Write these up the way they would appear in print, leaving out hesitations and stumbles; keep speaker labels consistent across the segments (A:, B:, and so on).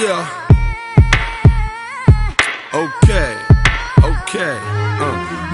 A: Yeah. Okay.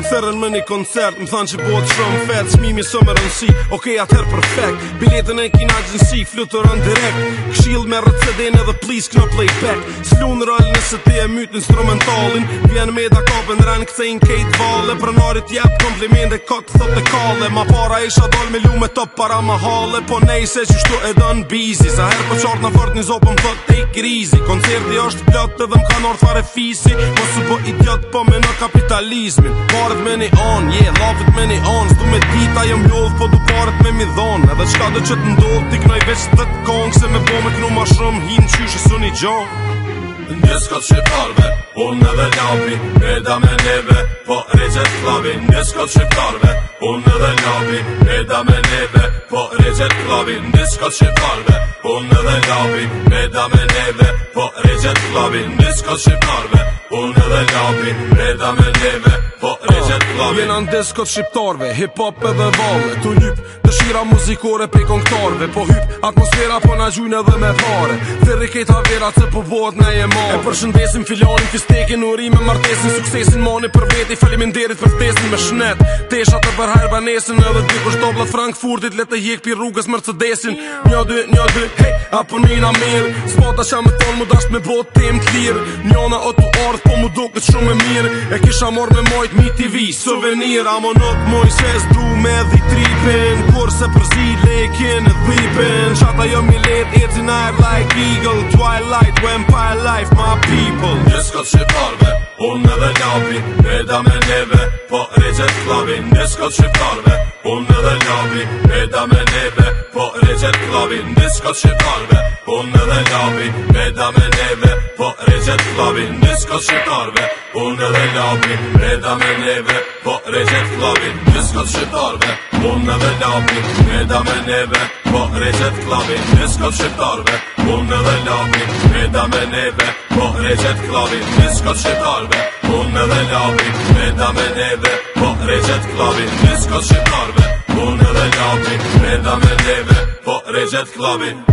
A: Më thërën me një koncert, më thanë që bëhet shumë fet, çmimi së më rëndësi, okej atëherë perfekt. Biletën e kina agjensi, fluturon direkt. Këshill me CD-n edhe please kno playback. S'lun rol nëse ti e myt instrumentalin. Vjen me da kapën rën kthejn Kate Valle. Pronarit jep komplimente kot thot e kalle. Ma para isha dal me lume top para ma halle. Po nejse qështu e dën busy. Sa her po qart në fort një zopën thot take it easy. Koncerti është plot edhe m'kan ardh fare fisi. Po su po idiot po me në kapitalizmin. Paret me një on, lafet me një on. Stu me dita jem lodh, po du paret me mi dhon. Edhe qka do që t'ndodh, t'i knoj veç të t'kong. Se me bo me knu ma shumë, hin qysh e su një gjon.
B: Njëskat shqiptarve, unë edhe lapi, eda me neve, po regjet klavin. Njëskat shqiptarve, unë edhe lapi, eda me neve, po regjet klavin. Njëskat shqiptarve, unë edhe lapi, eda me neve, po regjet klavin. Njëskat shqiptarve, unë edhe lapi, eda me neve, po regjet klavin.
A: Jena në diskot shqiptarve, hip-hop edhe valle. Tu lyp dëshira muzikore pej kongtarve. Po hyp atmosfera po na gjujnë edhe me pare. Thirri kejta verat se po bohet ne je ma. E përshëndesim filanin, fistekin, urime, martesin, suksesin, mani për veti, faliminderit për ftesin me shnet. Tesha të përhajr banesin, edhe dy kushtoblat Frankfurtit, le të hjek pi rrugës Mercedesin. Një dy, hey, apo njëna mirë. Spota qa me thonë mu dasht me bot tem t'lir. Njona o tu ardh, po mu duket shumë e mirë. E kisha mor me mojt mi TV, souvenir. Amo nuk moj se s'du me dhi tripin. Kurse përzi lekin e dhipin. Qata jo mi let, it's an air like eagle. Twilight, vampire life, my people.
B: Njëskat shqiptarve, unë edhe lapi, eda me neve, po regjet klavin. Njëskat shqiptarve, unë edhe lapi, eda me neve, po regjet klavin. Njëskat shqiptarve, unë edhe lapi, eda me neve, po regjet klavin. Njëskat shqiptarve, unë edhe lapi, eda me neve, po regjet klavin. Njëskat shqiptarve, unë edhe lapi, eda me neve, po regjet klavin. Njëskat shqiptarve, unë edhe lapi, eda me neve, po regjet klavin. Njëskat shqiptarve, unë edhe lapi, eda me neve, po regjet klavin. Njëskat shqiptarve, unë edhe lapi, eda me neve, po regjet klavin.